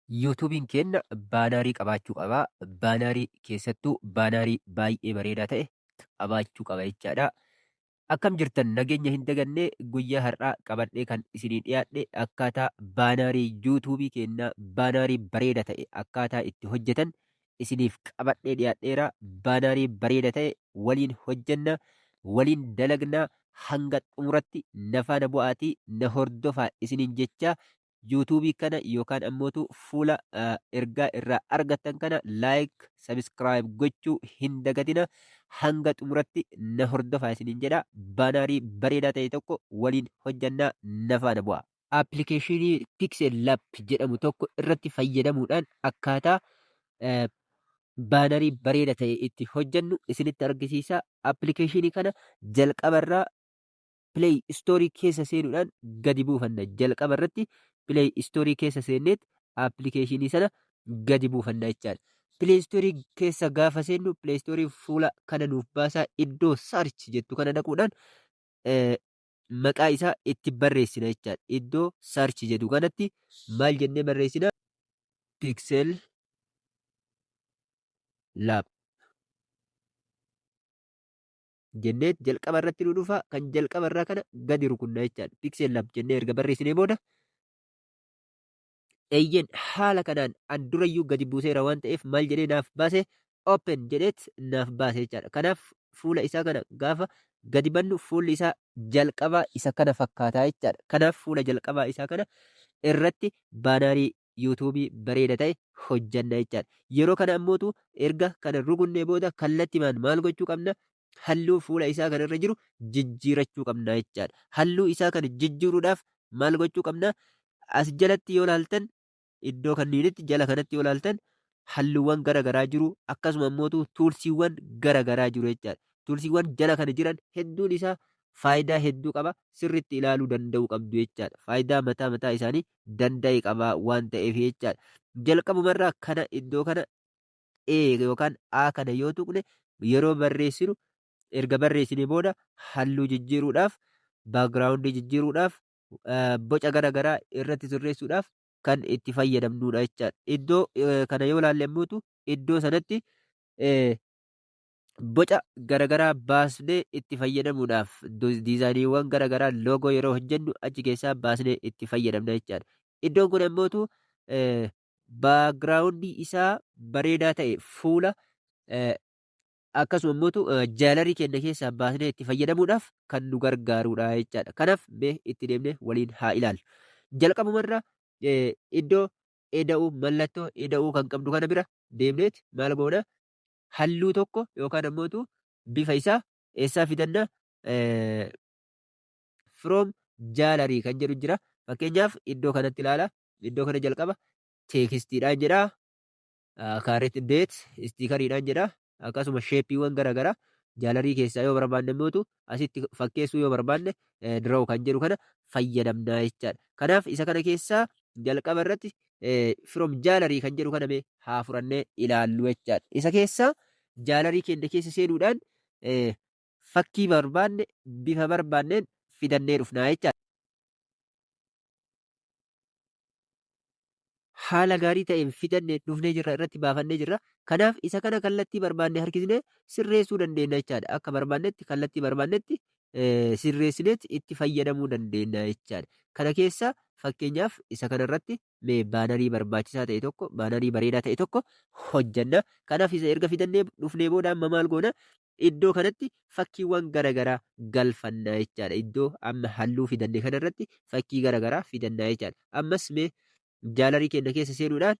Yuutuubiin keenya baanaarii qabaachuu qabaa. Baanaarii keessattuu baanaarii baay'ee bareedaa ta'e qabaachuu qaba jechaadha. Akkam jirtan nageenya hin dagannee guyyaa har'aa qabadhee kan isinii dhiyaadhe akkaataa baanaarii yuutuubii keenyaa baanaarii bareeda ta'e akkaataa itti hojjetan isiniif qabadhee dhiyaadheera. Baanaarii bareeda ta'e waliin hojjenna, waliin dalagnaa hanga xumuratti na faana bu'aatii na hordofaa isiniin jechaa yuutuubii kana yookaan ammootu fuula ergaa irraa argattan kana laayik sabiskiraayib gochuu hin dagatina hanga xumuratti na hordofaa isiniin jedha. Baanaarii bareedaa ta'e tokko waliin hojjannaa na faana bu'a. Appilikeeshinii Pixel Lab jedhamu tokko irratti fayyadamuudhaan akkaataa baanarii bareeda ta'e itti hojjannu isinitti argisiisa. Appilikeeshinii kana jalqabarraa Play Store keessa seenuudhaan gadi buufanna. Jalqaba irratti Play Store keessa seenneet appilikeeshinii sana gadi buufanna jechaadha. Play Store keessa gaafa seennu Play Store fuula kana nuuf baasaa iddoo search jettu kana dhaquudhaan maqaa isaa itti barreessina jechaadha. Iddoo search jedhu kanatti maal jennee barreessina? Pixel Lab jenneet jalqaba irratti nu dhufa. Kan jalqaba irraa kana gadi rukunna jechaadha. Pixel Lab jennee erga barreessinee booda eeyyen haala kanaan an durayyuu gadi buuseera waan ta'eef maal jedhee naaf baase open jedheet naaf baase jechaadha. Kanaaf fuula isaa kana gaafa gadi bannu fuulli isaa jalqabaa isa kana fakkaataa jechaadha. Kanaaf fuula jalqabaa isaa kana irratti baanaarii yuutuubii bareeda ta'e hojjanna jechaadha. Yeroo kana ammootu erga kana rukunnee booda kallattimaan maal gochuu qabna? Halluu fuula isaa kana irra jiru jijjiirachuu qabna jechaadha. Halluu isaa kana jijjiiruudhaaf maal gochuu qabna? As jalatti yoo laaltan iddoo kanniinitti jala kanatti yoo laaltan halluuwwan gara garaa jiru. Akkasuma ammootu tuulsiiwwan gara garaa jiru jechaadha. Tuulsiiwwan jala kana jiran hedduun isaa faayidaa hedduu qaba. Sirritti ilaaluu danda'uu qabdu jechaadha. Faayidaa mataa mataa isaanii danda'e qaba waan ta'eef jechaadha. Jalqabumarraa kana iddoo kana yookaan A kana yoo tuqne yeroo barreessinu erga barreessinee booda halluu jijjiiruudhaaf, baagiraawundii jijjiiruudhaaf, boca gara garaa irratti sirreessuudhaaf kan itti fayyadamnudha jechaadha. Iddoo kana yoo ilaalle ammoo iddoo sanatti boca garagaraa baasnee itti fayyadamuudhaaf diizaayiniiwwan garagaraa loogoo yeroo hojjennu achi keessaa baasnee itti fayyadamna jechaadha. Iddoon kun ammootu baagiraawundii isaa bareedaa ta'e fuula akkasuma ammootu jaalarii keenya keessaa baasnee itti fayyadamuudhaaf kan nu gargaarudha jechaadha. Kanaaf mee itti deemnee waliin haa ilaallu. Jalqabumarra iddoo eda'uu mallattoo eda'uu kan qabdu kana bira deemneet maal goona? Halluu tokko yookaan ammootu bifa isaa eessaa fidanna? From jaalarii kan jedhu jira. Fakkeenyaaf iddoo kanatti ilaala. Iddoo kana jalqaba teekistiidhaan jedha. Kaareet deet istiikariidhaan jedha. Akkasuma sheeppiiwwan gara garaa jaalarii keessaa yoo barbaanne ammootu asitti fakkeessuu yoo barbaanne diroo kan jedhu kana fayyadamna jechaadha. Kanaaf isa kana keessaa jalqaba irratti from jaalarii kan jedhu kana mee haa furannee ilaallu jechaadha. Isa keessaa jaalarii keenya keessa seenuudhaan fakkii barbaanne bifa barbaanneen fidannee dhufnaa jechaadha. Haala gaarii ta'een fidannee dhufnee jirra irratti baafannee jirra. Kanaaf isa kana kallattii barbaannee harkisnee sirreessuu dandeenya jechaadha. Akka barbaannetti kallattii barbaannetti sirreessineet itti fayyadamuu dandeenya jechaadha. Kana keessa fakkeenyaaf isa kanarratti mee baanarii barbaachisaa ta'e tokko baanarii bareedaa ta'e tokko hojjanna. Kanaaf isa erga fidannee dhufnee booda amma maal goona? Iddoo kanatti fakkiiwwan garagaraa galfanna jechaadha. Iddoo amma halluu fidannee kanarratti fakkii garagaraa fidanna jechaadha. Ammas mee jaalarii keenya keessa seenuudhaan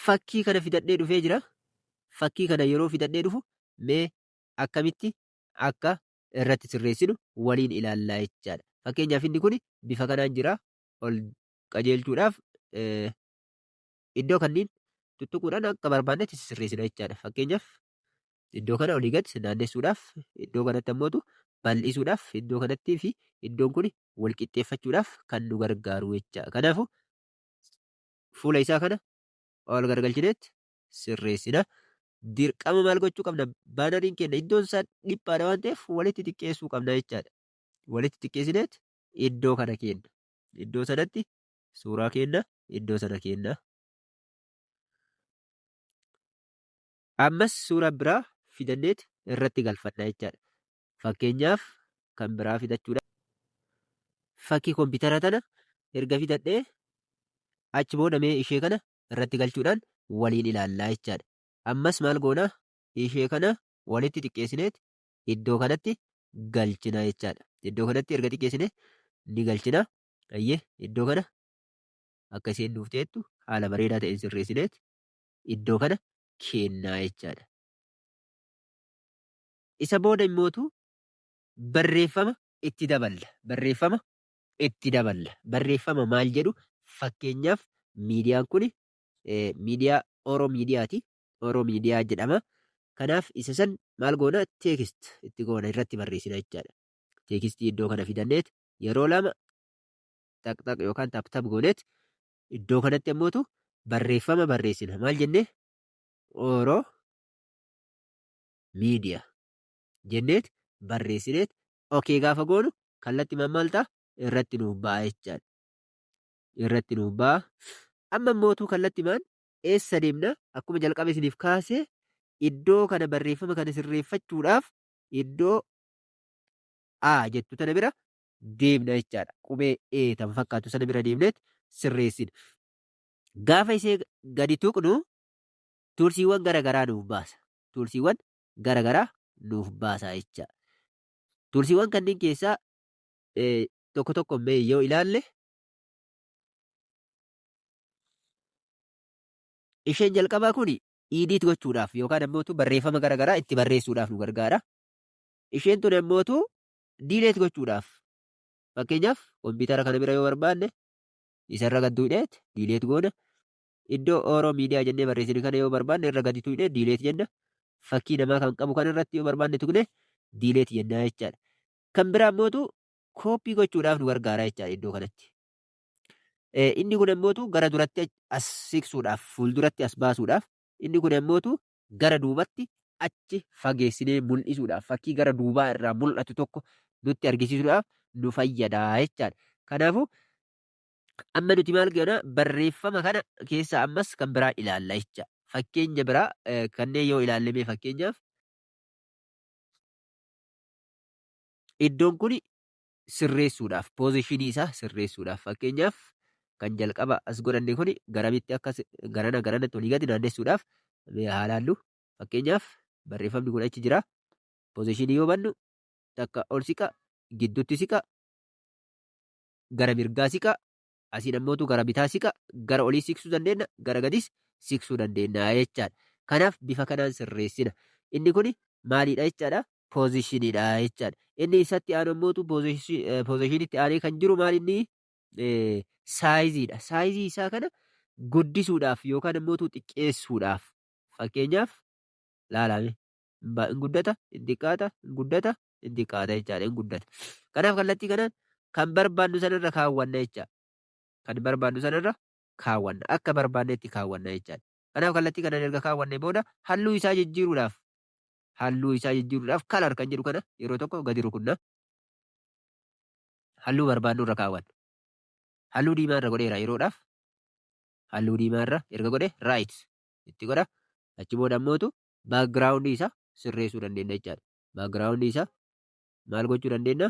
fakkii kana fidannee dhufee jira. Fakkii kana yeroo fidannee dhufu mee akkamitti akka irratti sirreessinu waliin ilaallaa jechaadha. Fakkeenyaaf inni kun bifa kanaan jira. Ol qajeelchuudhaaf iddoo kanniin tuttuquudhaan akka barbaannetti sirreessina jechaadha. Fakkeenyaaf iddoo kana olii gadi naannessuudhaaf iddoo kanatti ammootu bal'isuudhaaf iddoo kanattii fi iddoon kun wal qixxeeffachuudhaaf kan nu gargaaru jechaadha. Kanaafuu fuula isaa kana ol gargalchineetti sirreessina. Dirqama maal gochuu qabna? Baanariin keenya iddoon isaa dhiphaadha waan ta'eef walitti xiqqeessuu qabna jechaadha. Walitti xiqqeessineet iddoo kana kenna. Iddoo sanatti Suuraa kenna iddoo sana kenna. Ammas suuraa biraa fidanneeti irratti galfanna jechaadha. Fakkeenyaaf kan biraa fidachuudha. Fakkii kompiitara tana erga fidadhee achi booda mee ishee kana irratti galchuudhaan waliin ilaallaa jechaadha. Ammas maal goona ishee kana walitti xiqqeessineet iddoo kanatti galchina jechaadha. Iddoo kanatti erga xiqqeessine ni galchina. Ayyee iddoo kana akka isheen nuuf teettu haala bareedaa ta'een sirreessineet iddoo kana kennaa jechaadha. Isa booda immootu barreeffama itti daballa. Barreeffama itti daballa. Barreeffama maal jedhu fakkeenyaaf miidiyaan kun miidiyaa Oro miidiyaati. Oro miidiyaa jedhama. Kanaaf isa san maal goona teekist itti goona irratti barreessina jechaadha. Teekistii iddoo kana fidanneet yeroo lama xaqxaq yookaan taptab gooneet iddoo kanatti immootu barreeffama barreessina. Maal jennee Oro miidiyaa jenneet barreessineet okee gaafa goonu kallatti mammaaltaa irratti nuuf ba'a jechaadha. Irratti nuuf ba'a. Amma immootu kallatti maan eessa deemna akkuma jalqabe isiniif kaasee iddoo kana barreeffama kana sirreeffachuudhaaf iddoo A jettu tana bira deemna jechaadha. Qubee E tan fakkaatu sana bira deemneet sirreessina. Gaafa ishee gadi tuqnu tuulsiiwwan garagaraa nuuf baasa. Tuulsiiwwan garagaraa nuuf baasa jecha. Tuulsiiwwan kanneen keessaa tokko tokko mee yoo ilaalle isheen jalqabaa kun idiit gochuudhaaf yookaan ammootu barreeffama garagaraa itti barreessuudhaaf nu gargaara. Isheen tun ammootu diileet gochuudhaaf fakkeenyaaf kompiitara kana bira yoo barbaanne isarra gad tuqneet diileet goona. Iddoo Oro miidiyaa jennee barreessine kana yoo barbaanne irra gadi tuqne diileet jenna. Fakkii namaa kan qabu kan irratti yoo barbaanne tuqne diileet jennaa jechaadha. Kan biraa ammootu kooppii gochuudhaaf nu gargaara jechaadha iddoo kanatti. Inni kun ammootu gara duratti as siqsuudhaaf fuulduratti as baasuudhaaf inni kun ammootu gara duubatti achi fageessinee mul'isuudhaaf fakkii gara duubaa irraa mul'atu tokko nutti argisiisuudhaaf nu fayyada jechaadha. Kanaafuu amma nuti maal goona barreeffama kana keessa ammas kan biraa ilaalla jecha. Fakkeenya biraa kanneen yoo ilaallee fakkeenyaaf iddoon kun sirreessuudhaaf poozishinii isaa sirreessuudhaaf fakkeenyaaf kan jalqaba as godhanne kun garamitti akkas garanatti olii gadi naannessuudhaaf haalaallu fakkeenyaaf barreeffamni kun achi jira. Poozishinii yoo bannu takka ol siqa gidduutti siqa gara mirgaa siqa asiin ammootu gara bitaa siqa gara olii siqsuu dandeenya gara gadis siqsuu dandeenya jechaadha. Kanaaf bifa kanaan sirreessina. Inni kun maaliidha jechaadha poozishiniidha jechaadha. Inni isatti aanu ammootu poozishiniitti aanee kan jiru maalinni saayiziidha. Saayizii isaa kana guddisuudhaaf yookaan ammootu xiqqeessuudhaaf fakkeenyaaf laalame hin guddata hin xiqqaata hin guddata hin xiqqaata jechaadha hin guddata. Kanaaf kallattii kanaan kan barbaannu sanarra kaawwanna jecha. Kan barbaannu sanarra kaawwanna akka barbaannetti kaawwanna jechaadha. Kanaaf kallattii kanaan erga kaawwanne booda halluu isaa jijjiiruudhaaf kalar kan jedhu kana yeroo tokko gadi rukunna. Halluu barbaannu irra kaawwanna. Halluu diimaa irra godheera yeroodhaaf. Halluu diimaa irra erga godhe raayit itti godha. Achi booda ammootu baakgiraawundii isaa sirreessuu dandeenya jechaadha. Baakgiraawundii isaa maal gochuu dandeenya?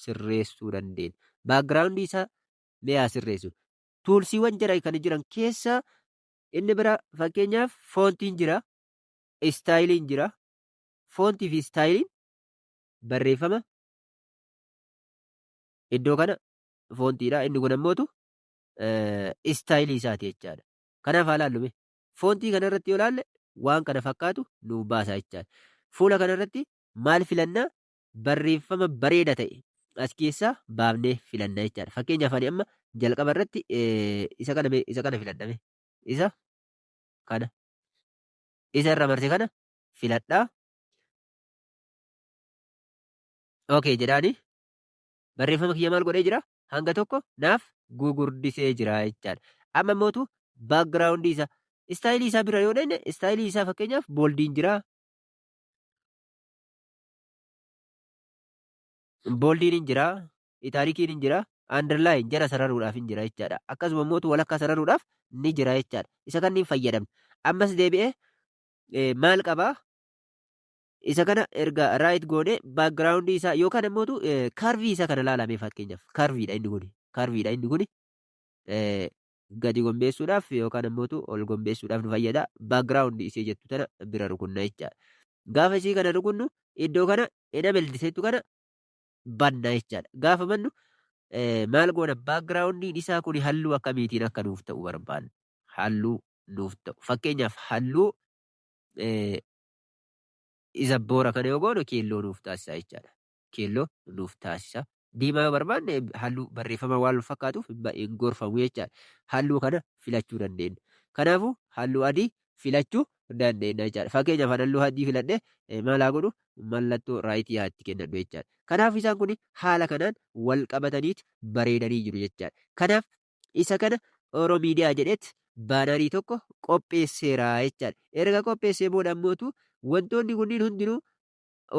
Sirreessuu dandeenya. Baakgiraawundii isaa mi'aa sirreessu. Tuulsiiwwan jara kan jiran keessa inni bira fakkeenyaaf foontiin jira. Istaayiliin jira. Foontii fi istaayiliin barreeffama iddoo kana foontiidha. Inni kun ammootu istaayilii isaati jechaadha. Kanaaf haa laallume. Foontii kanarratti yoo laalle waan kana fakkaatu nuuf baasa jechaadha. Fuula kanarratti maal filannaa? Barreeffama bareeda ta'e as keessaa baafnee filanna jechaadha. Fakkeenyaaf ani amma jalqaba irratti isa kana filadhame. Isa kana. Isa irra marse kana filadhaa. Okay jedhaani. Barreeffama kiyya maal godhee jira? Hanga tokko naaf gugurdisee jira jechaadha. Amma ammootu baakgiraawundii isaa istaayilii isaa bira yoo dhenne istaayilii isaa fakkeenyaaf booldiin jira. Booldiin hin jira. Itaalikiin hin jira. underline jala sararuudhaaf hin jira jechaadha. Akkasuma immoo walakkaa sararuudhaaf ni jira jechaadha. Isa kanniin fayyadamna. Ammas deebi'ee maal qabaa? Isa kana erga raayit goone baakgiraawundii isaa yookaan immoo kaarvii isaa kana ilaalamee fakkeenyaaf kaarviidha inni kuni gadi gombeessuudhaaf yookaan immoo ol gombeessuudhaaf nu fayyada. Baakgiraawundii ishee jettu tana bira rukunna jechaadha. Gaafa ishii kana rukunnu iddoo kana enameldiseetu kana banna jechaadha. Gaafa bannu maal goona baakgiraawundiin isaa kun halluu akkamiitiin akka nuuf ta'u barbaanna. Halluu nuuf ta'u fakkeenyaaf halluu isa boora kana yoo goonu keelloo nuuf taasisa jechaadha. Keelloo nuuf taasisa. Diimaa yoo barbaanne halluu barreeffama waan fakkaatuuf hin gorfamu jechaadha. Halluu kana filachuu dandeenya. Kanaafuu halluu adii filachuu dandeenya jechaadha. Fakkeenyaaf halluu adii filadhee maal haa godhu mallattoo raayitii haatti kennadhu jechaadha. Kanaaf isaan kun haala kanaan wal qabataniiti bareedanii jiru jechaadha. Kanaaf isa kana Oromiidiyaa jedhetti baanarii tokko qopheesseera jechaadha. Erga qopheessee booda ammootu wantoonni kunniin hundinuu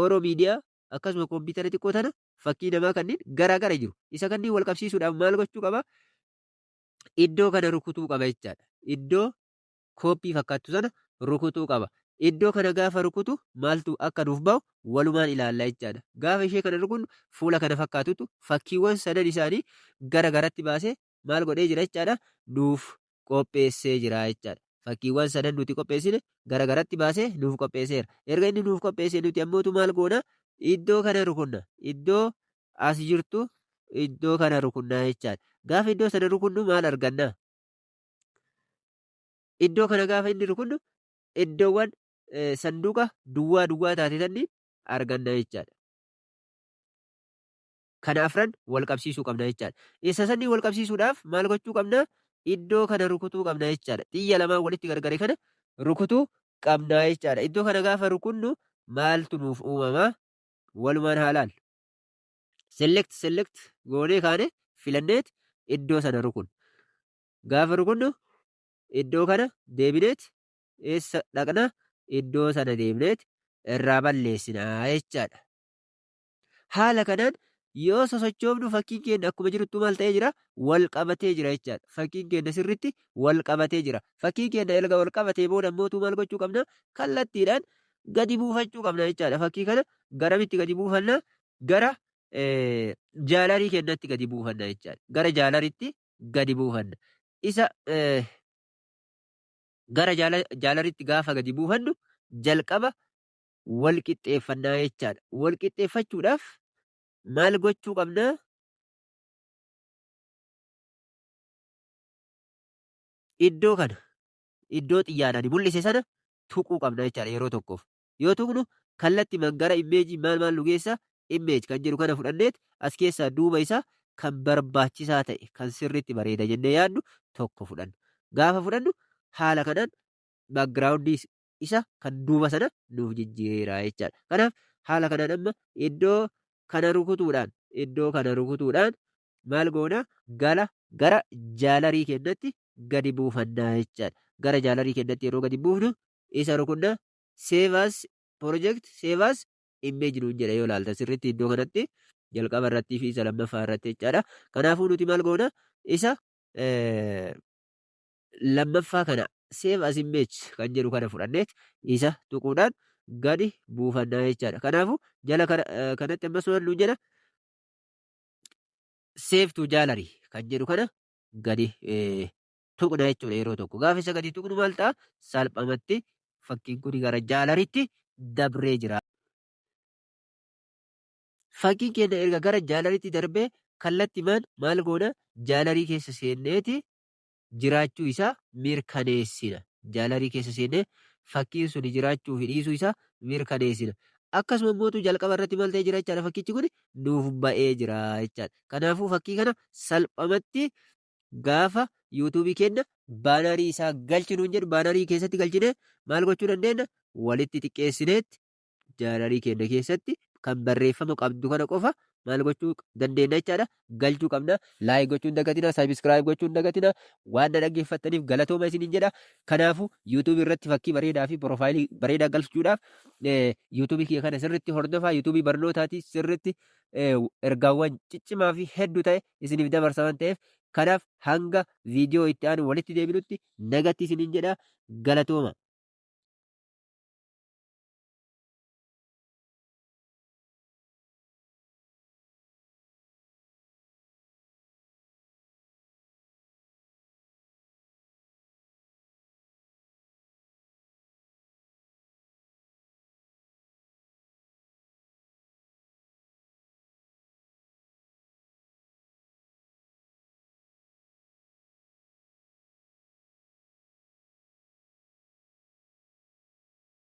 Oromiidiyaa akkasuma kompiitara xiqqoo tana fakkii namaa kanneen garaa gara jiru. Isa kanneen wal qabsiisuudhaaf maal gochuu qaba? Iddoo kana rukutuu qaba jechaadha. Iddoo kooppii fakkaattu sana rukutuu qaba. Iddoo kana gaafa rukutu maaltu akka nuuf ba'u walumaan ilaalla jechaadha. Gaafa ishee kana rukunnu fuula kana fakkaatutu fakkiiwwan sadan isaanii gara garatti baasee maal godhee jira jechaadha. Nuuf qopheessee jira jechaadha. Fakkiiwwan sadan nuti qopheessine gara garatti baasee nuuf qopheesseera. Erga inni nuuf qopheessee nuti ammootu maal goona? Iddoo kana rukunna. Iddoo as jirtu iddoo kana rukunnaa jechaadha. Gaafa iddoo sana rukunnu maal arganna? Iddoo kana gaafa inni rukunnu iddoowwan sanduuqa duwwaa taate sanni arganna jechaadha. Kana afran wal qabsiisuu qabna jechaadha. Isa sanni wal qabsiisuudhaaf maal gochuu qabna? Iddoo kana rukutuu qabna jechaadha. Xiyya lamaan walitti gargare kana rukutuu qabna jechaadha. Iddoo kana gaafa rukunnu maaltu nuuf uumama? Walumaan haalaan. Select goonee kaane filanneet iddoo sana rukunnu. Gaafa rukunnu iddoo kana deebineet eessa dhaqna? Iddoo sana deemneet irraa balleessinaa jechaadha. Haala kanaan yoo sosochoofnu fakkiin keenya akkuma jirtu maal ta'ee jira? Wal qabatee jira jechaadha. Fakkiin keenya sirriitti wal qabatee jira. Fakkiin keenya erga wal qabatee booda ammootu maal gochuu qabna? Kallattiidhaan gadi buufachuu qabna jechaadha. Fakkii kana garamitti gadi buufanna? Gara jaalarii keenyatti gadi buufanna jechaadha. Gara jaalaritti gadi buufanna. Isa gara jaalaritti gaafa gadi buufannu jalqaba wal qixxeeffannaa jechaadha. Wal qixxeeffachuudhaaf maal gochuu qabna? Iddoo kana iddoo xiyyaadhaan mul'ise sana tuquu qabna jechaadha yeroo tokkoof. Yoo tuqnu kallatti gara immeejii maal nu geessa? Immeej kan jedhu kana fudhanneet as keessaa duuba isaa kan barbaachisaa ta'e kan sirriitti bareeda jennee yaadnu tokko fudhanna. Gaafa fudhannu haala kanaan baakgiraawundii isa kan duuba sana nuuf jijjiiraa jechaadha. Kanaaf haala kanaan amma iddoo kana rukutuudhaan maal goona? Gara jaalarii keenyatti gadi buufannaa jechaadha. Gara jaalarii keenyatti yeroo gadi buufnu isa rukunnaa seevaas piroojeekt seevaas immeej nuun jedha yoo ilaalta sirriitti iddoo kanatti jalqaba irrattii fi isa lammaffaa irratti jechaadha. Kanaafuu nuti maal goona? Isa lammaffaa kana save as image kan jedhu kana fudhanneet isa tuquudhaan gadi buufannaa jechaadha. Kanaafuu jala kanatti ammas waan nuun jedha save to gallery kan jedhu kana gadi tuqna jechuudha yeroo tokko. Gaafa isa gadi tuqnu maal ta'a? Salphamatti fakkiin kun gara jaalaritti dabree jira. Fakkiin keenya erga gara jaalaritti darbee kallattimaan maal goona? Jaalarii keessa seenneeti jiraachuu isaa mirkaneessina. Jaalarii keessa seennee fakkiin sun jiraachuu fi dhiisuu isaa mirkaneessina. Akkasuma immoo jalqaba irratti maal ta'ee jira jechaadha? Fakkichi kun nuuf ba'ee jira jechaadha. Kanaafuu fakkii kana salphamatti gaafa yuutuubii keenya baanarii isaa galchinuun jedhu baanarii keessatti galchine maal gochuu dandeenya? Walitti xiqqeessineetti jaalarii keenya keessatti kan barreeffama qabdu kana qofa maal gochuu dandeenya jechaadha. Galchuu qabna. Laayik gochuu hin dagatina. Sabiskiraayib gochuu hin dagatina. Waan na dhaggeeffattaniif galatooma isiniin jedha. Kanaafuu yuutuubii irratti fakkii bareedaa fi piroofaayilii bareedaa galchuudhaaf yuutuubii kiyya kana sirriitti hordofaa. Yuutuubii barnootaati sirriitti ergaawwan ciccimaa fi hedduu ta'e isiniif dabarsa waan ta'eef kanaaf hanga viidiyoo itti aanu walitti deebinutti nagatti isiniin jedha. Galatooma.